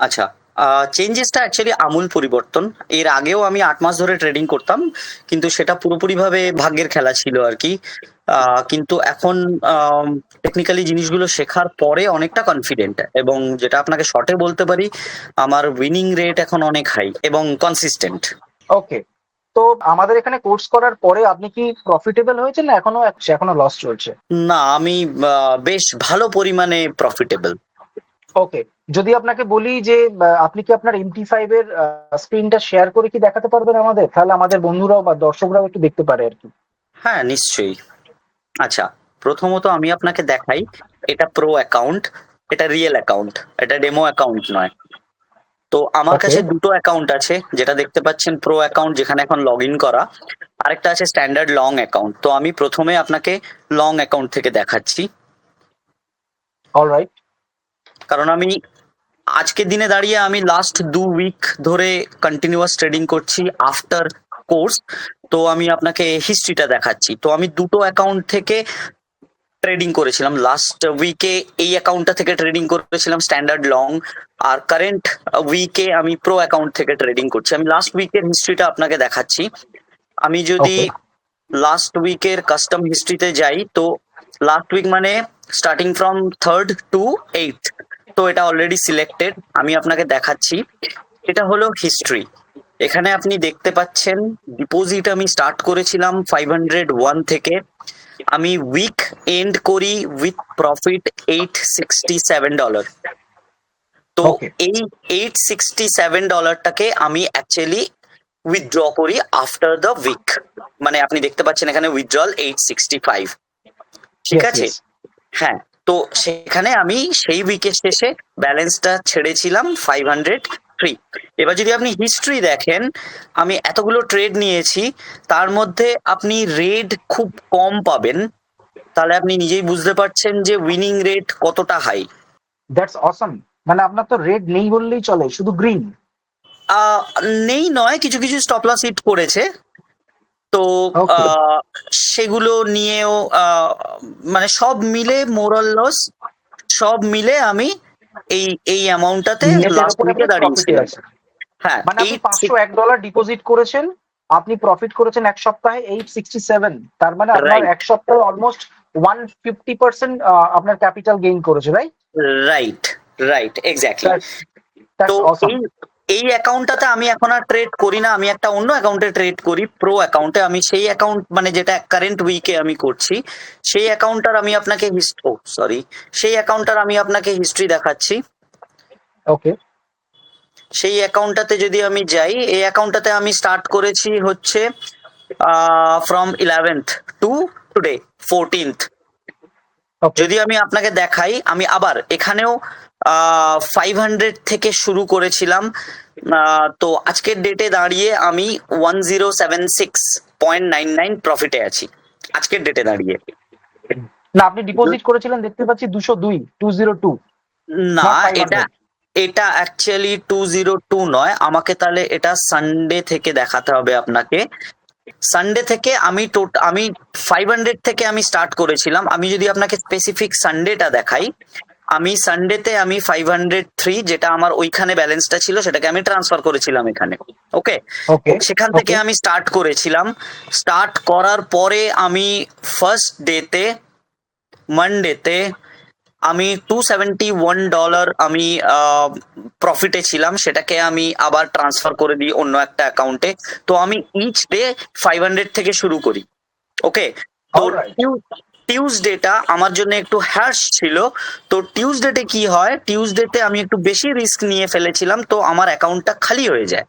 আচ্ছা, চেঞ্জেসটা অ্যাকচুয়ালি আমূল পরিবর্তন। এর আগেও আমি ৮ মাস ধরে ট্রেডিং করতাম। কিন্তু সেটা পুরোপুরিভাবে ভাগ্যের খেলা ছিল আরকি। কিন্তু এখন টেকনিক্যালি জিনিসগুলো শেখার পরে অনেকটা কনফিডেন্ট, এবং যেটা আপনাকে শর্টে বলতে পারি, আমার উইনিং রেট এখন অনেক হাই এবং কনসিস্টেন্ট। ওকে। তো আমাদের এখানে কোর্স করার পরে আপনি কি প্রফিটেবল হয়েছেন না এখনো লস চলছে? না, আমি বেশ ভালো পরিমাণে প্রফিটেবল। ওকে। যদি আপনাকে বলি যে আপনি কি আপনার MT5 এর স্ক্রিনটা শেয়ার করে কি দেখাতে পারবেন আমাদের, তাহলে আমাদের বন্ধুরাও বা দর্শকরাও একটু দেখতে পারে আর কি। হ্যাঁ, নিশ্চয়ই। আচ্ছা, প্রথমত আমি আপনাকে দেখাই। এটা প্রো অ্যাকাউন্ট, এটা রিয়েল অ্যাকাউন্ট, এটা ডেমো অ্যাকাউন্ট নয়। তো আমার ওকে। কাছে দুটো অ্যাকাউন্ট আছে, যেটা দেখতে পাচ্ছেন প্রো অ্যাকাউন্ট, যেখানে এখন লগ ইন করা। আরেকটা আছে স্ট্যান্ডার্ড লং অ্যাকাউন্ট। তো আমি প্রথমে আপনাকে লং অ্যাকাউন্ট থেকে দেখাচ্ছি, অলরাইট। কারণ আমি আজকের দিনে দাঁড়িয়ে আমি লাস্ট 2 উইক ধরে কন্টিনিউয়াস ট্রেডিং করছি আফটার কোর্স। তো আমি আপনাকে হিস্ট্রিটা দেখাচ্ছি। তো আমি দুটো অ্যাকাউন্ট থেকে ট্রেডিং করেছিলাম লাস্ট উইকে। এই অ্যাকাউন্টটা থেকে ট্রেডিং করেছিলাম স্ট্যান্ডার্ড লং, আর কারেন্ট উইকে আমি প্রো অ্যাকাউন্ট থেকে ট্রেডিং করছি। আমি লাস্ট উইকের হিস্ট্রিটা আপনাকে দেখাচ্ছি। আমি যদি ওকে। লাস্ট উইকের কাস্টম হিস্ট্রিতে যাই, তো লাস্ট উইক মানে starting from 3rd to 8th, তো এটা অলরেডি সিলেক্টেড। আমি আপনাকে দেখাচ্ছি, এটা হলো হিস্ট্রি। এখানে আপনি দেখতে পাচ্ছেন ডিপোজিট আমি স্টার্ট করেছিলাম 501 থেকে। আমি উইক এন্ড করি উইথ প্রফিট $867। তো ওকে। এই $867টাকে আমি অ্যাকচুয়ালি উইথড্র করি আফটার দ্য উইক। মানে আপনি দেখতে পাচ্ছেন এখানে উইথড্রল 865। ঠিক ইয়েস, আছে? ইয়েস। হ্যাঁ। তো সেখানে আমি সেই উইকের শেষে ব্যালেন্সটা ছেড়েছিলাম 503। এবার যদি আপনি হিস্ট্রি দেখেন, আমি এতগুলো ট্রেড নিয়েছি, তার মধ্যে আপনি রেড খুব কম পাবেন। তাহলে আপনি নিজেই বুঝতে পারছেন যে উইনিং রেট কতটা হাই। দ্যাটস অসম। মানে আপনার তো রেড নেই বললেই চলে, শুধু গ্রিন। আহ নেই নয়, কিছু কিছু স্টপ লস হিট করেছে। তো ওকে। আহ, সেগুলো নিয়েও মানে সব মিলে মোরাল লস, সব মিলে আমি এই এই অ্যামাউন্টটাতে নেটের লাস্ট উপর উইকে আপনি প্রফিটে দাঁড়িয়েছিলাম। আছেন। হ্যাঁ, মানে আপনি এইট $501 ডিপোজিট করেছেন, আপনি প্রফিট করেছেন এক সপ্তাহে 867। তার মানে আপনার রাইট, এক সপ্তাহে অলমোস্ট 150% আপনার ক্যাপিটাল গেইন করেছে, right? Right, right, exactly. That's তো দ্যাটস অসম। এই এই অ্যাকাউন্টটাতে আমি এখন আর ট্রেড করি না, আমি একটা অন্য অ্যাকাউন্টে ট্রেড করি, প্রো অ্যাকাউন্টে। আমি সেই অ্যাকাউন্ট মানে যেটা কারেন্ট উইকে আমি করছি, সেই অ্যাকাউন্টটার আমি আপনাকে সেই অ্যাকাউন্টটার আমি আপনাকে হিস্ট্রি দেখাচ্ছি। ওকে। সেই অ্যাকাউন্টটাতে যদি আমি যাই, এই অ্যাকাউন্টটাতে আমি স্টার্ট করেছি হচ্ছে from 11th two today 14th। ওকে। যদি আমি আপনাকে দেখাই, আমি আবার এখানেও 500 থেকে শুরু করেছিলাম। তো আজকের ডেটে দাঁড়িয়ে আমি 1076.99 প্রফিটে আছি আজকের ডেটে দাঁড়িয়ে। না, আপনি ডিপোজিট করেছিলেন দেখতে পাচ্ছি 202 না, নট এটা 500। এটা অ্যাকচুয়ালি 202 নয়। আমাকে তাহলে এটা সানডে থেকে দেখাতে হবে আপনাকে। সানডে থেকে আমি 500 থেকে আমি স্টার্ট করেছিলাম। আমি যদি আপনাকে স্পেসিফিক সানডেটা দেখাই, আমি সানডেতে আমি 503, যেটা আমার ওইখানে ব্যালেন্সটা ছিল, সেটাকে আমি ট্রান্সফার করেছিলাম এখানে। ওকে। ওকে। সেখান থেকে ওকে। আমি স্টার্ট করেছিলাম। স্টার্ট করার পরে আমি ফার্স্ট ডেতে, মানডেতে, আমি $271 আমি প্রফিটে ছিলাম। সেটাকে আমি আবার ট্রান্সফার করে দিই অন্য একটা অ্যাকাউন্টে। তো আমি ইচ ডে 500 থেকে শুরু করি। ওকে। তো অলরাইট। টিউসডেটা আমার জন্য একটু হ্যাশ ছিল। তো টিউসডেতে কি হয়, টিউসডেতে আমি একটু বেশি রিস্ক নিয়ে ফেলেছিলাম, তো আমার অ্যাকাউন্টটা খালি হয়ে যায়।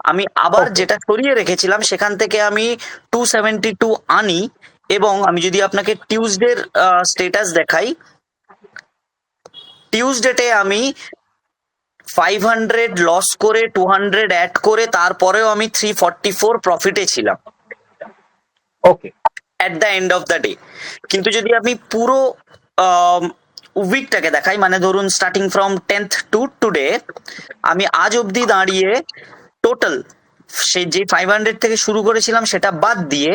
আমি আবার ওকে। যেটা সরিয়ে রেখেছিলাম সেখান থেকে আমি 272 আনি। এবং আমি যদি আপনাকে টিউসডের স্টেটাস দেখাই, টিউসডেতে আমি 500 লস করে 200 অ্যাড করে তারপরেও আমি 344 প্রফিটে ছিলাম okay. At the end of the day. কিন্তু যদি আমি পুরো উইকটাকে দেখাই, মানে ধরুন starting from 10th two today, আমি আজ অবধি দাঁড়িয়ে টোটাল সেই যে 500 থেকে শুরু করেছিলাম সেটা বাদ দিয়ে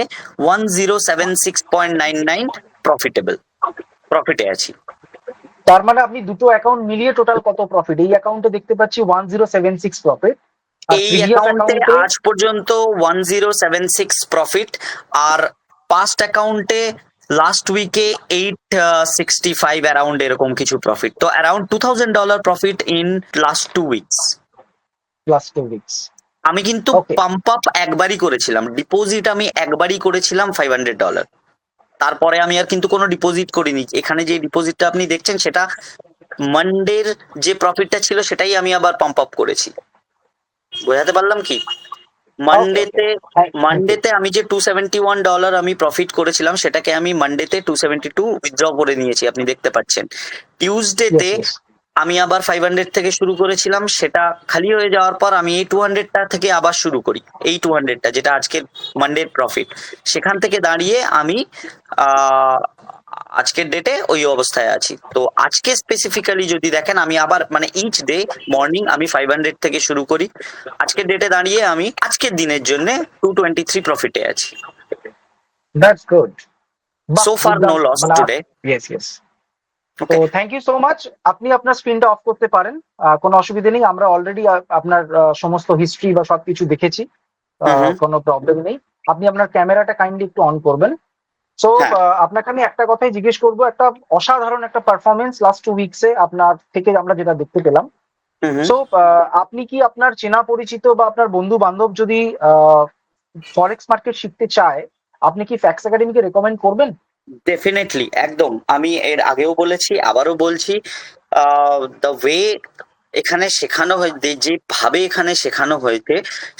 1076.99 প্রফিটেবল প্রফিটে আছি। তার মানে আপনি দুটো অ্যাকাউন্ট মিলিয়ে টোটাল কত প্রফিট? এই অ্যাকাউন্টে দেখতে পাচ্ছি 1076 প্রফিট, আর এই প্রিভিয়াস অ্যাকাউন্টে অ্যাকাউন্টে আজ পর্যন্ত 1076 প্রফিট, আর পাস্ট অ্যাকাউন্টে লাস্ট উইকে 865 অ্যারাউন্ড এরকম কিছু প্রফিট। তো around $2000 profit in last 2 weeks. Plus 2 weeks. আমি কিন্তু ওকে, পাম্প আপ একবারই করেছিলাম, ডিপোজিট আমি একবারই করেছিলাম $500। তারপরে আমি আর কিন্তু কোনো ডিপোজিট করিনি। এখানে যে ডিপোজিটটা আপনি দেখছেন সেটা মানডের যে প্রফিটটা ছিল সেটাই আমি আবার পাম্প আপ করেছি। বোঝাতে পারলাম কি? ওকে, ওকে, মানডেতে থ্যাংক ইউ। মানডেতে আমি যে $271 আমি প্রফিট করেছিলাম সেটাকে আমি মানডেতে 272 উইথড্র করে নিয়েছি, আপনি দেখতে পাচ্ছেন। ইয়েস, টিউসডেতে ইয়েস। আমি আবার 500 থেকে শুরু করেছিলাম, সেটা খালি হয়ে যাওয়ার পর আমি এই 200টা থেকে আবার শুরু করি। এই 200টা যেটা আজকের মানডের প্রফিট, সেখান থেকে দাঁড়িয়ে আমি আহ আজকের ডেটে ওই অবস্থায় আছি। তো আজকে স্পেসিফিক্যালি যদি দেখেন, আমি আবার মানে ইচ ডে মর্নিং আমি 500 থেকে শুরু করি। আজকের ডেটে দাঁড়িয়ে আমি আজকের দিনের জন্য 223 প্রফিটে আছি। That's good. বাহ, সো ফার নো দুর্দান্ত। লস মানে টুডে। Yes, yes. তো okay. Thank you so much. আপনি আপনার স্ক্রিনটা অফ করতে পারেন, কোনো অসুবিধা নেই। আমরা অলরেডি আপনার সমস্ত হিস্ট্রি বা সবকিছু দেখেছি, হুম। কোনো প্রবলেম নেই। আপনি আপনার ক্যামেরাটা কাইন্ডলি একটু অন করবেন। সো হ্যাঁ। আপনাকে আমি একটা কথাই জিজ্ঞেস করবো, একটা অসাধারণ একটা পারফরমেন্স লাস্ট 2 উইকসে আপনার থেকে আমরা যেটা দেখতে পেলাম। হুম। সো আপনি কি আপনার চেনা পরিচিত বা আপনার বন্ধু বান্ধব যদি ফরেক্স মার্কেট শিখতে চায়, আপনি কি ফ্যাক্স একাডেমিকে রেকমেন্ড করবেন? ডেফিনেটলি, একদম। আমি এর আগেও বলেছি, আবারও বলছি, দ্য ওয়ে এখানে শেখানো হয়, যেভাবে এখানে শেখানো হয়েছে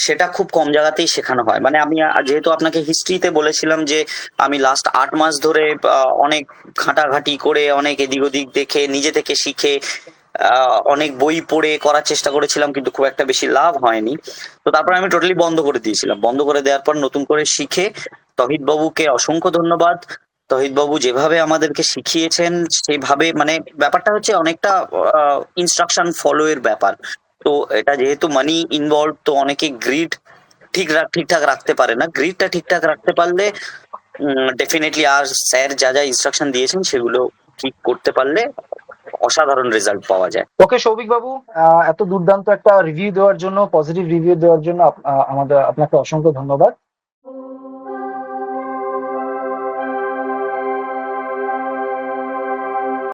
সেটা খুব কম জায়গাতেই শেখানো হয়। মানে আমি যেহেতু আপনাকে হিস্ট্রিতে বলেছিলাম যে আমি লাস্ট 8 মাস ধরে অনেক ঘাঁটাঘাঁটি করে, অনেক এদিক ওদিক দেখে, নিজে থেকে শিখে, অনেক বই পড়ে করার চেষ্টা করেছিলাম, কিন্তু খুব একটা বেশি লাভ হয়নি। তো তারপর আমি টোটালি বন্ধ করে দিয়েছিলাম। বন্ধ করে দেওয়ার পর নতুন করে শিখে, তহিদ বাবুকে অসংখ্য ধন্যবাদ। তহিদ বাবু যেভাবে আমাদেরকে শিখিয়েছেন সেইভাবে, মানে ব্যাপারটা হচ্ছে অনেকটা ইনস্ট্রাকশন ফলো এর ব্যাপার। তো এটা যেহেতু মানি ইনভলভ, তো অনেকে গ্রিড ঠিকঠাক রাখতে পারে না। গ্রিডটা ঠিকঠাক রাখতে পারলে ডেফিনেটলি, আর স্যার যা যা ইনস্ট্রাকশন দিয়েছেন সেগুলো ঠিক করতে পারলে অসাধারণ রেজাল্ট পাওয়া যায়। ওকে সৌভিক বাবু, এত দুর্দান্ত একটা রিভিউ দেওয়ার জন্য, পজিটিভ রিভিউ দেওয়ার জন্য আপনাকে অসংখ্য ধন্যবাদ।